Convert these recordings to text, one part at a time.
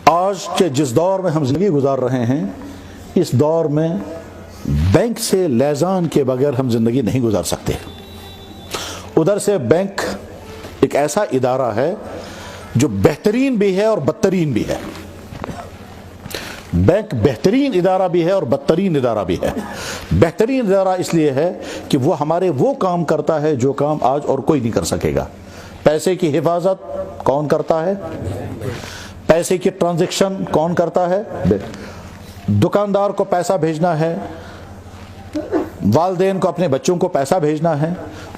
آج کے جس دور میں ہم زندگی گزار رہے ہیں، اس دور میں بینک سے لیزان کے بغیر ہم زندگی نہیں گزار سکتے۔ ادھر سے بینک ایک ایسا ادارہ ہے جو بہترین بھی ہے اور بدترین بھی ہے۔ بینک بہترین ادارہ بھی ہے اور بدترین ادارہ بھی ہے۔ بہترین ادارہ اس لیے ہے کہ وہ ہمارے وہ کام کرتا ہے جو کام آج اور کوئی نہیں کر سکے گا۔ پیسے کی حفاظت کون کرتا ہے؟ پیسے کی ٹرانزیکشن کون کرتا ہے؟ دکاندار کو پیسہ بھیجنا ہے، والدین کو اپنے بچوں کو پیسہ بھیجنا ہے،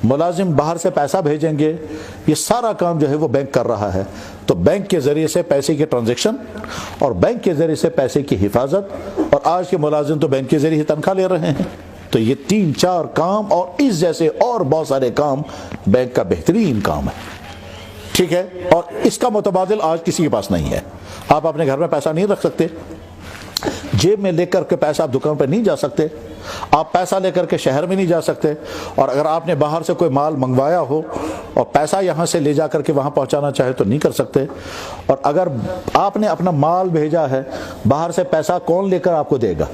ملازم باہر سے پیسہ بھیجیں گے، یہ سارا کام جو ہے وہ بینک کر رہا ہے۔ تو بینک کے ذریعے سے پیسے کی ٹرانزیکشن اور بینک کے ذریعے سے پیسے کی حفاظت، اور آج کے ملازم تو بینک کے ذریعے تنخواہ لے رہے ہیں۔ تو یہ 3-4 کام اور اس جیسے اور بہت سارے کام بینک کا بہترین کام ہے، ٹھیک ہے؟ اور اس کا متبادل آج کسی کے پاس نہیں ہے۔ آپ اپنے گھر میں پیسہ نہیں رکھ سکتے، جیب میں لے کر کے پیسہ آپ دکان پہ نہیں جا سکتے، آپ پیسہ لے کر کے شہر میں نہیں جا سکتے، اور اگر آپ نے باہر سے کوئی مال منگوایا ہو اور پیسہ یہاں سے لے جا کر کے وہاں پہنچانا چاہے تو نہیں کر سکتے، اور اگر آپ نے اپنا مال بھیجا ہے باہر سے پیسہ کون لے کر آپ کو دے گا؟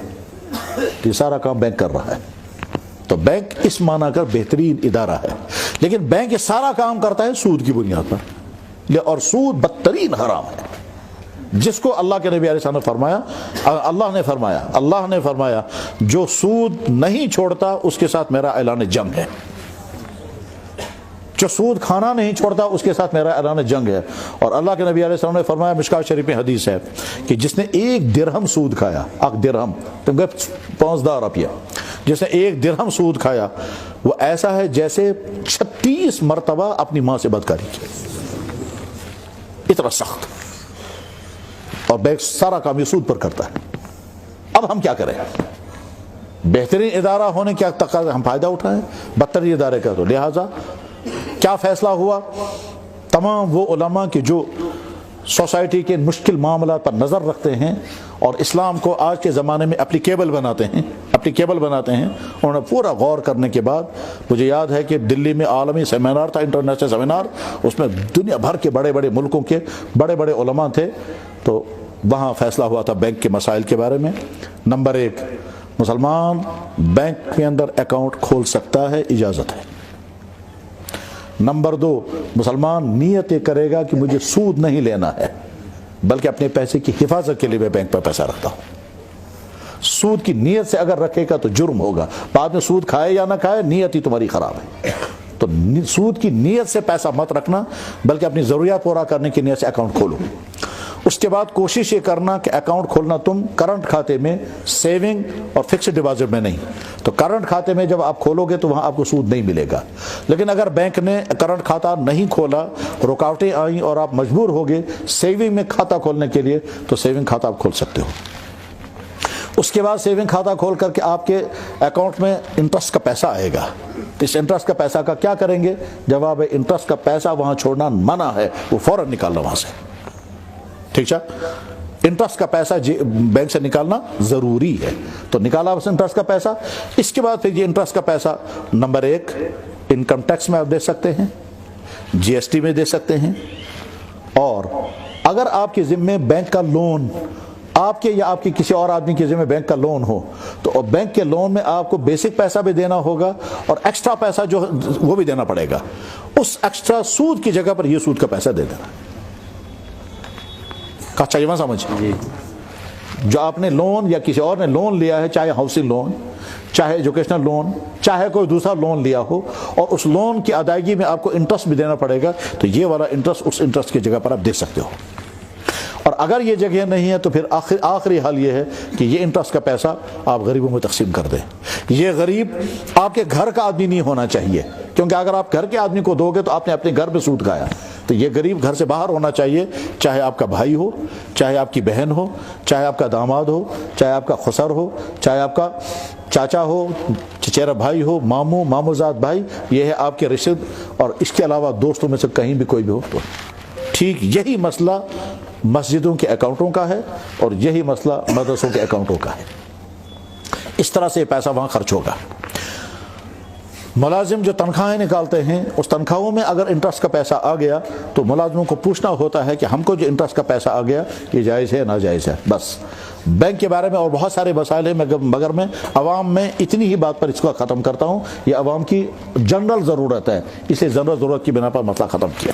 یہ سارا کام بینک کر رہا ہے۔ تو بینک اس معنی کا بہترین ادارہ ہے، لیکن بینک یہ سارا کام کرتا ہے سود کی بنیاد پر، اور سود بدترین حرام ہے، جس کو اللہ کے نبی علیہ السلام نے فرمایا، اللہ نے فرمایا جو سود نہیں چھوڑتا اس کے ساتھ میرا اعلان جنگ ہے، جو سود کھانا نہیں چھوڑتا اس کے ساتھ میرا اعلان جنگ ہے۔ اور اللہ کے نبی علیہ السلام نے فرمایا، مشکوٰۃ شریف میں حدیث ہے کہ جس نے 1 درہم سود کھایا، 1 درہم تم گئے 15 روپیہ، جس نے 1 درہم سود کھایا وہ ایسا ہے جیسے 36 مرتبہ اپنی ماں سے بدکاری کی، اتنا سخت۔ اور بینک سارا کام یہ سود پر کرتا ہے۔ اب ہم کیا کریں؟ بہترین ادارہ ہونے کیا تقاضا، ہم فائدہ اٹھائیں بدترین ادارے کا؟ تو لہٰذا کیا فیصلہ ہوا؟ تمام وہ علماء کے جو سوسائٹی کے مشکل معاملات پر نظر رکھتے ہیں اور اسلام کو آج کے زمانے میں اپلیکیبل بناتے ہیں، انہوں نے پورا غور کرنے کے بعد، مجھے یاد ہے کہ دلی میں عالمی سیمینار تھا، انٹرنیشنل سیمینار، اس میں دنیا بھر کے بڑے بڑے ملکوں کے بڑے بڑے علماء تھے، تو وہاں فیصلہ ہوا تھا بینک کے مسائل کے بارے میں۔ نمبر 1، مسلمان بینک کے اندر اکاؤنٹ کھول سکتا ہے، اجازت ہے۔ نمبر 2، مسلمان نیت کرے گا کہ مجھے سود نہیں لینا ہے، بلکہ اپنے پیسے کی حفاظت کے لیے میں بینک پر پیسہ رکھتا ہوں۔ سود کی نیت سے اگر رکھے گا تو جرم ہوگا، بعد میں سود کھائے یا نہ کھائے نیت ہی تمہاری خراب ہے۔ تو سود کی نیت سے پیسہ مت رکھنا، بلکہ اپنی ضروریات پورا کرنے کی نیت سے اکاؤنٹ کھولو۔ اس کے بعد کوشش یہ کرنا کہ اکاؤنٹ کھولنا تم کرنٹ کھاتے میں، سیونگ اور فکسڈ ڈپازٹ میں نہیں۔ تو کرنٹ کھاتے میں جب آپ کھولو گے تو وہاں آپ کو سود نہیں ملے گا، لیکن اگر بینک نے کرنٹ کھاتا نہیں کھولا، رکاوٹیں آئیں اور آپ مجبور ہو گئے سیونگ میں کھاتا کھولنے کے لیے، تو سیونگ کھاتا آپ کھول سکتے ہو۔ اس کے بعد سیونگ کھاتا کھول کر کے آپ کے اکاؤنٹ میں انٹرسٹ کا پیسہ آئے گا۔ اس انٹرسٹ کا پیسہ کا کیا کریں گے؟ جواب ہے انٹرسٹ کا پیسہ وہاں چھوڑنا منع ہے، وہ فوراً نکالنا وہاں سے، ٹھیک ہے؟ انٹرسٹ کا پیسہ بینک سے نکالنا ضروری ہے، تو نکالا اس انٹرسٹ کا پیسہ۔ اس کے بعد پھر یہ انٹرسٹ کا پیسہ نمبر 1 انکم ٹیکس میں آپ دے سکتے ہیں، جی ایس ٹی میں دے سکتے ہیں، اور اگر آپ کے ذمے بینک کا لون، آپ کے یا آپ کے کسی اور آدمی کے ذمہ بینک کا لون ہو، تو بینک کے لون میں آپ کو بیسک پیسہ بھی دینا ہوگا اور ایکسٹرا پیسہ جو وہ بھی دینا پڑے گا۔ اس ایکسٹرا سود کی جگہ پر یہ سود کا پیسہ دے دینا۔ کچا جمع سمجھ؟ جو آپ نے لون یا کسی اور نے لون لیا ہے، چاہے ہاؤسنگ لون، چاہے ایجوکیشنل لون، چاہے کوئی دوسرا لون لیا ہو، اور اس لون کی ادائیگی میں آپ کو انٹرسٹ بھی دینا پڑے گا، تو یہ والا انٹرسٹ اس انٹرسٹ کی جگہ پر آپ دے سکتے ہو۔ اور اگر یہ جگہ نہیں ہے تو پھر آخری حل یہ ہے کہ یہ انٹرسٹ کا پیسہ آپ غریبوں میں تقسیم کر دیں۔ یہ غریب آپ کے گھر کا آدمی نہیں ہونا چاہیے، کیونکہ اگر آپ گھر کے آدمی کو دو گے تو آپ نے اپنے گھر میں سود کھایا۔ تو یہ غریب گھر سے باہر ہونا چاہیے، چاہے آپ کا بھائی ہو، چاہے آپ کی بہن ہو، چاہے آپ کا داماد ہو، چاہے آپ کا خسر ہو، چاہے آپ کا چاچا ہو، چچیرا بھائی ہو، ماموں زاد بھائی، یہ ہے آپ کے رشد، اور اس کے علاوہ دوستوں میں سے کہیں بھی کوئی بھی ہو تو ٹھیک۔ یہی مسئلہ مسجدوں کے اکاؤنٹوں کا ہے اور یہی مسئلہ مدرسوں کے اکاؤنٹوں کا ہے۔ اس طرح سے پیسہ وہاں خرچ ہوگا۔ ملازم جو تنخواہیں نکالتے ہیں اس تنخواہوں میں اگر انٹرسٹ کا پیسہ آ گیا تو ملازموں کو پوچھنا ہوتا ہے کہ ہم کو جو انٹرسٹ کا پیسہ آ گیا یہ جائز ہے ناجائز ہے. بس بینک کے بارے میں اور بہت سارے مسائل ہیں مگر میں عوام میں اتنی ہی بات پر اس کو ختم کرتا ہوں. یہ عوام کی جنرل ضرورت ہے، اس لیے جنرل ضرورت کی بنا پر مسئلہ ختم کیا.